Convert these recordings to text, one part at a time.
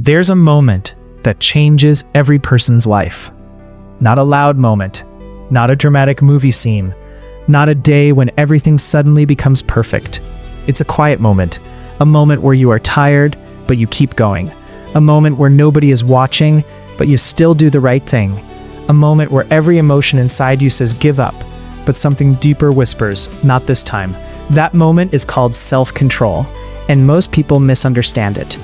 There's a moment that changes every person's life. Not a loud moment, not a dramatic movie scene, not a day when everything suddenly becomes perfect. It's a quiet moment, a moment where you are tired, but you keep going. A moment where nobody is watching, but you still do the right thing. A moment where every emotion inside you says give up, but something deeper whispers, not this time. That moment is called self-control, and most people misunderstand it.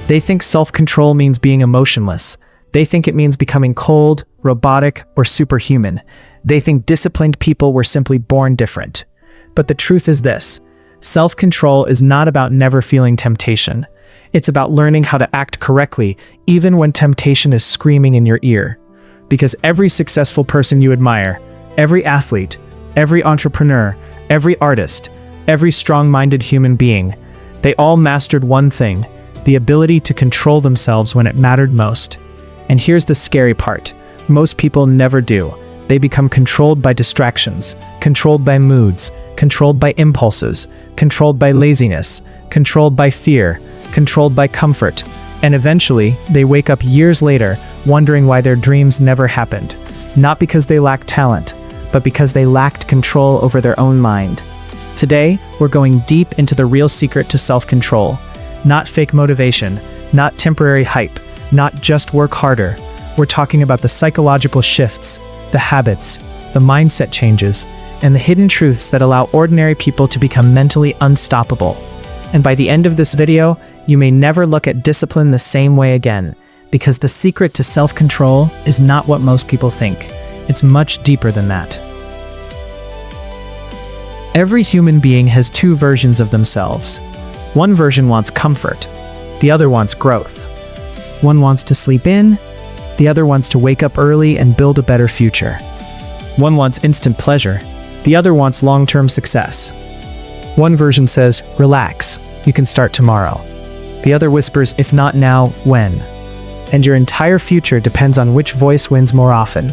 They think self-control means being emotionless. They think it means becoming cold, robotic, or superhuman. They think disciplined people were simply born different. But the truth is this: self-control is not about never feeling temptation. It's about learning how to act correctly, even when temptation is screaming in your ear. Because every successful person you admire, every athlete, every entrepreneur, every artist, every strong-minded human being, they all mastered one thing: the ability to control themselves when it mattered most. And here's the scary part: most people never do. They become controlled by distractions, controlled by moods, controlled by impulses, controlled by laziness, controlled by fear, controlled by comfort, and eventually they wake up years later wondering why their dreams never happened. Not because they lacked talent, but because they lacked control over their own mind. Today, we're going deep into the real secret to self-control. Not fake motivation, not temporary hype, not just work harder. We're talking about the psychological shifts, the habits, the mindset changes, and the hidden truths that allow ordinary people to become mentally unstoppable. And by the end of this video, you may never look at discipline the same way again, because the secret to self-control is not what most people think. It's much deeper than that. Every human being has two versions of themselves. One version wants comfort, the other wants growth. One wants to sleep in, the other wants to wake up early and build a better future. One wants instant pleasure, the other wants long-term success. One version says, relax, you can start tomorrow. The other whispers, if not now, when? And your entire future depends on which voice wins more often.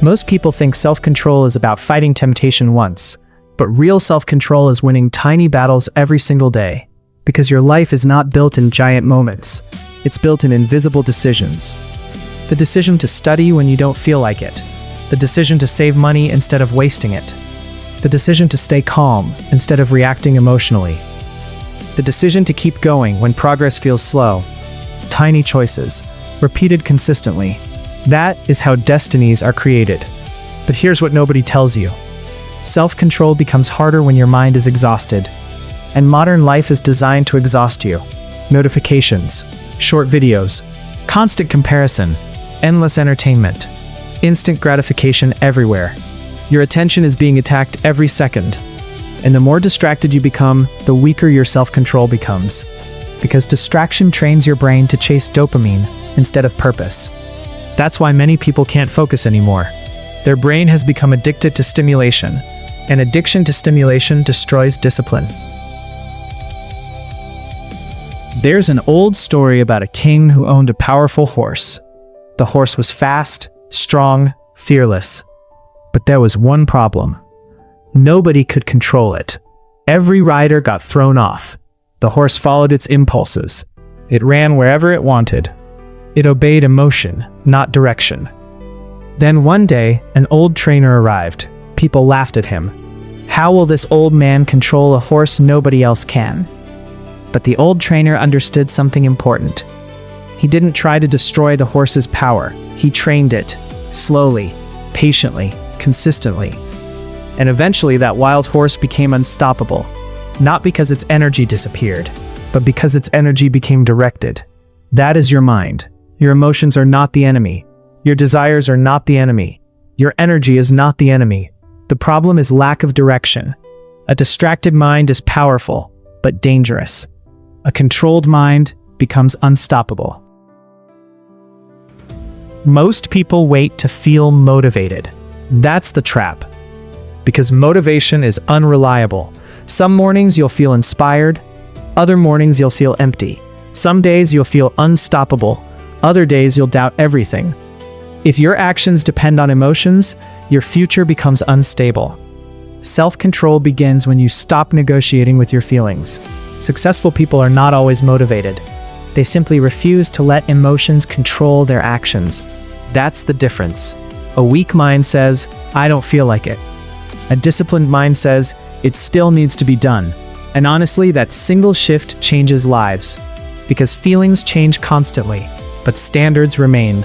Most people think self-control is about fighting temptation once, but real self-control is winning tiny battles every single day. Because your life is not built in giant moments. It's built in invisible decisions. The decision to study when you don't feel like it. The decision to save money instead of wasting it. The decision to stay calm instead of reacting emotionally. The decision to keep going when progress feels slow. Tiny choices, repeated consistently. That is how destinies are created. But here's what nobody tells you. Self-control becomes harder when your mind is exhausted. And modern life is designed to exhaust you. Notifications, short videos, constant comparison, endless entertainment, instant gratification everywhere. Your attention is being attacked every second. And the more distracted you become, the weaker your self-control becomes. Because distraction trains your brain to chase dopamine instead of purpose. That's why many people can't focus anymore. Their brain has become addicted to stimulation, and addiction to stimulation destroys discipline. There's an old story about a king who owned a powerful horse. The horse was fast, strong, fearless. But there was one problem. Nobody could control it. Every rider got thrown off. The horse followed its impulses. It ran wherever it wanted. It obeyed emotion, not direction. Then one day, an old trainer arrived. People laughed at him. How will this old man control a horse nobody else can? But the old trainer understood something important. He didn't try to destroy the horse's power. He trained it, slowly, patiently, consistently. And eventually that wild horse became unstoppable. Not because its energy disappeared, but because its energy became directed. That is your mind. Your emotions are not the enemy. Your desires are not the enemy. Your energy is not the enemy. The problem is lack of direction. A distracted mind is powerful, but dangerous. A controlled mind becomes unstoppable. Most people wait to feel motivated. That's the trap. Because motivation is unreliable. Some mornings you'll feel inspired, other mornings you'll feel empty. Some days you'll feel unstoppable, other days you'll doubt everything. If your actions depend on emotions, your future becomes unstable. Self-control begins when you stop negotiating with your feelings. Successful people are not always motivated. They simply refuse to let emotions control their actions. That's the difference. A weak mind says, I don't feel like it. A disciplined mind says, it still needs to be done. And honestly, that single shift changes lives. Because feelings change constantly, but standards remain.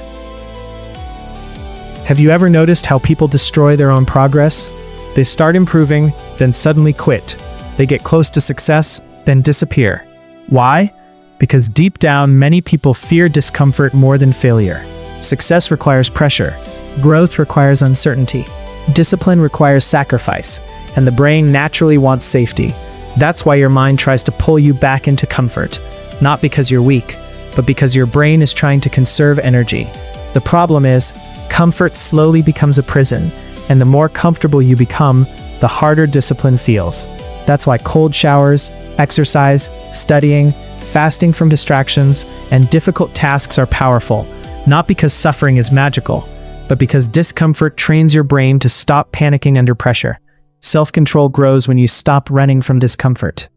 Have you ever noticed how people destroy their own progress? They start improving, then suddenly quit. They get close to success, then disappear. Why? Because deep down, many people fear discomfort more than failure. Success requires pressure. Growth requires uncertainty. Discipline requires sacrifice. And the brain naturally wants safety. That's why your mind tries to pull you back into comfort. Not because you're weak, but because your brain is trying to conserve energy. The problem is, comfort slowly becomes a prison, and the more comfortable you become, the harder discipline feels. That's why cold showers, exercise, studying, fasting from distractions, and difficult tasks are powerful, not because suffering is magical, but because discomfort trains your brain to stop panicking under pressure. Self-control grows when you stop running from discomfort.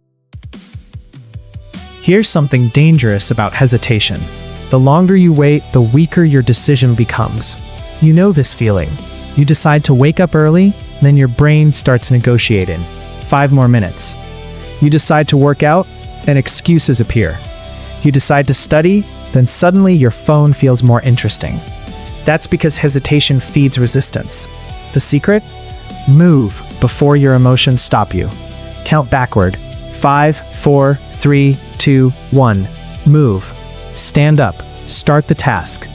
Here's something dangerous about hesitation. The longer you wait, the weaker your decision becomes. You know this feeling. You decide to wake up early, then your brain starts negotiating. 5 more minutes. You decide to work out, and excuses appear. You decide to study, then suddenly your phone feels more interesting. That's because hesitation feeds resistance. The secret? Move before your emotions stop you. Count backward. 5, 4, 3, 2, 1. Move. Stand up. Start the task.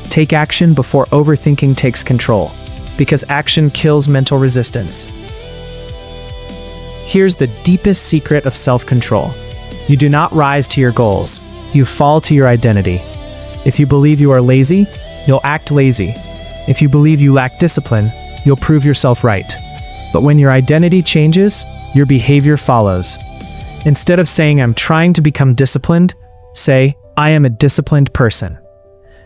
Take action before overthinking takes control, because action kills mental resistance. Here's the deepest secret of self-control. You do not rise to your goals. You fall to your identity. If you believe you are lazy, you'll act lazy. If you believe you lack discipline, you'll prove yourself right. But when your identity changes, your behavior follows. Instead of saying, I'm trying to become disciplined, say, I am a disciplined person.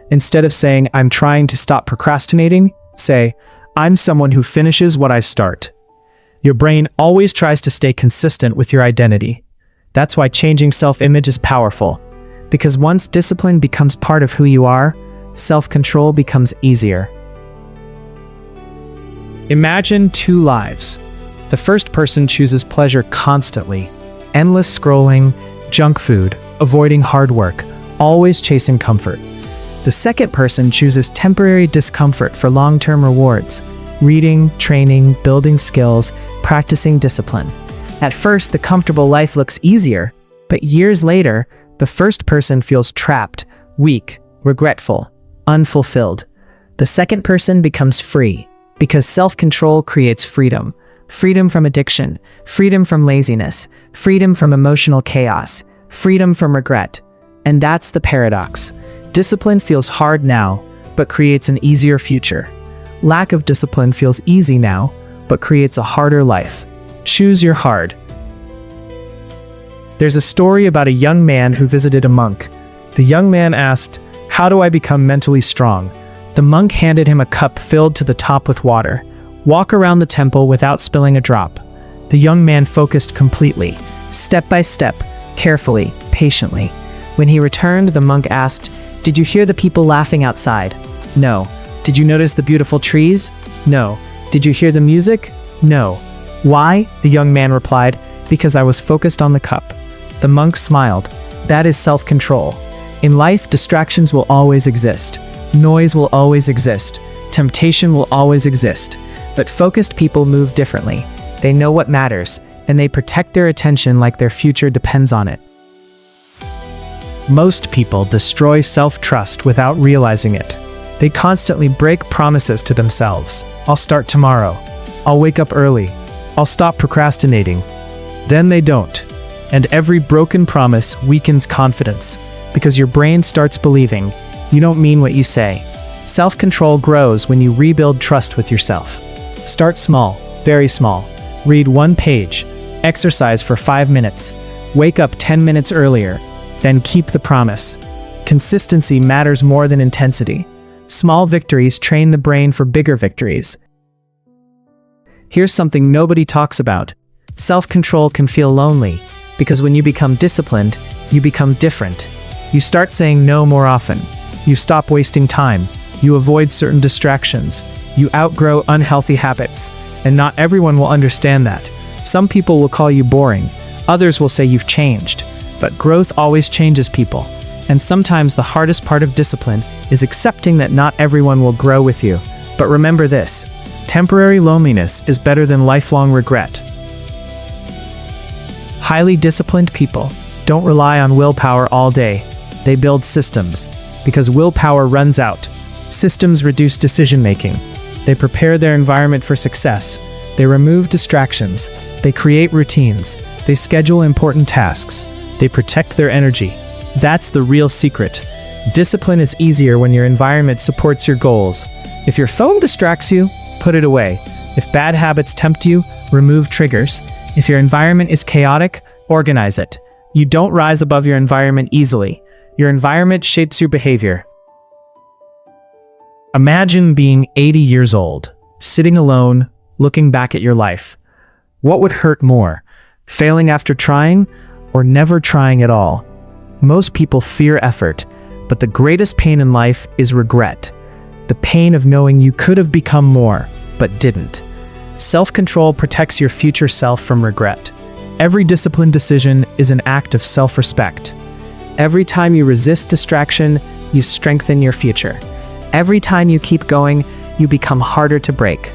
Instead of saying, I'm trying to stop procrastinating, say, I'm someone who finishes what I start. Your brain always tries to stay consistent with your identity. That's why changing self-image is powerful. Because once discipline becomes part of who you are, self-control becomes easier. Imagine 2 lives. The first person chooses pleasure constantly. Endless scrolling, junk food, avoiding hard work, always chasing comfort. The second person chooses temporary discomfort for long-term rewards. Reading, training, building skills, practicing discipline. At first, the comfortable life looks easier, but years later, the first person feels trapped, weak, regretful, unfulfilled. The second person becomes free, because self-control creates freedom. Freedom from addiction, freedom from laziness, freedom from emotional chaos, freedom from regret. And that's the paradox. Discipline feels hard now, but creates an easier future. Lack of discipline feels easy now, but creates a harder life. Choose your hard. There's a story about a young man who visited a monk. The young man asked, "How do I become mentally strong?" The monk handed him a cup filled to the top with water. Walk around the temple without spilling a drop. The young man focused completely, step by step, carefully, patiently. When he returned, the monk asked, "Did you hear the people laughing outside?" "No." "Did you notice the beautiful trees?" "No." "Did you hear the music?" "No." "Why?" The young man replied, "Because I was focused on the cup." The monk smiled. That is self-control. In life, distractions will always exist. Noise will always exist. Temptation will always exist. But focused people move differently. They know what matters, and they protect their attention like their future depends on it. Most people destroy self-trust without realizing it. They constantly break promises to themselves. "I'll start tomorrow. I'll wake up early. I'll stop procrastinating." Then they don't. And every broken promise weakens confidence, because your brain starts believing you don't mean what you say. Self-control grows when you rebuild trust with yourself. Start small, very small. Read 1 page. Exercise for 5 minutes. Wake up 10 minutes earlier. Then keep the promise. Consistency matters more than intensity. Small victories train the brain for bigger victories. Here's something nobody talks about. Self-control can feel lonely, because when you become disciplined, you become different. You start saying no more often. You stop wasting time. You avoid certain distractions. You outgrow unhealthy habits. And not everyone will understand that. Some people will call you boring. Others will say you've changed. But growth always changes people. And sometimes the hardest part of discipline is accepting that not everyone will grow with you. But remember this: temporary loneliness is better than lifelong regret. Highly disciplined people don't rely on willpower all day. They build systems, because willpower runs out. Systems reduce decision-making. They prepare their environment for success. They remove distractions. They create routines. They schedule important tasks. They protect their energy. That's the real secret. Discipline is easier when your environment supports your goals. If your phone distracts you, put it away. If bad habits tempt you, remove triggers. If your environment is chaotic, organize it. You don't rise above your environment easily. Your environment shapes your behavior. Imagine being 80 years old, sitting alone, looking back at your life. What would hurt more, failing after trying, or never trying at all? Most people fear effort, but the greatest pain in life is regret. The pain of knowing you could have become more, but didn't. Self-control protects your future self from regret. Every disciplined decision is an act of self-respect. Every time you resist distraction, you strengthen your future. Every time you keep going, you become harder to break.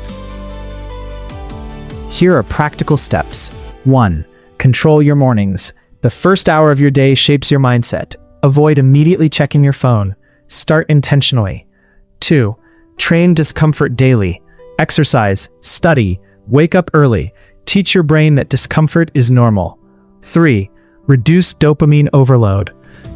Here are practical steps. 1. Control your mornings. The first hour of your day shapes your mindset. Avoid immediately checking your phone. Start intentionally. 2. Train discomfort daily. Exercise, study, wake up early. Teach your brain that discomfort is normal. 3. Reduce dopamine overload.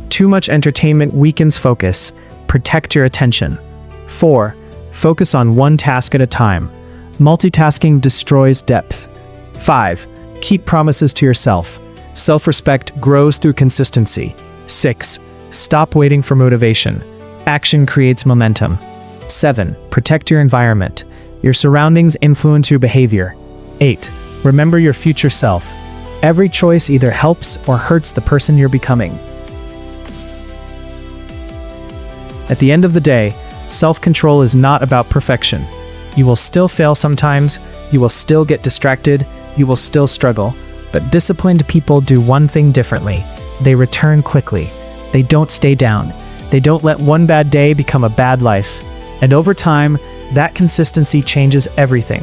Too much entertainment weakens focus. Protect your attention. 4. Focus on one task at a time. Multitasking destroys depth. 5. Keep promises to yourself. Self-respect grows through consistency. 6. Stop waiting for motivation. Action creates momentum. 7. Protect your environment. Your surroundings influence your behavior. 8. Remember your future self. Every choice either helps or hurts the person you're becoming. At the end of the day, self-control is not about perfection. You will still fail sometimes, you will still get distracted, you will still struggle, but disciplined people do one thing differently. They return quickly. They don't stay down. They don't let one bad day become a bad life. And over time, that consistency changes everything.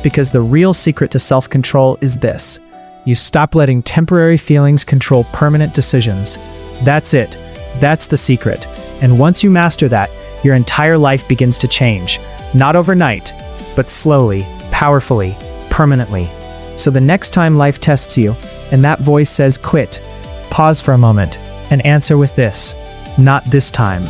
Because the real secret to self-control is this: you stop letting temporary feelings control permanent decisions. That's it. That's the secret. And once you master that, your entire life begins to change. Not overnight, but slowly, powerfully, permanently. So the next time life tests you, and that voice says quit, pause for a moment, and answer with this: not this time.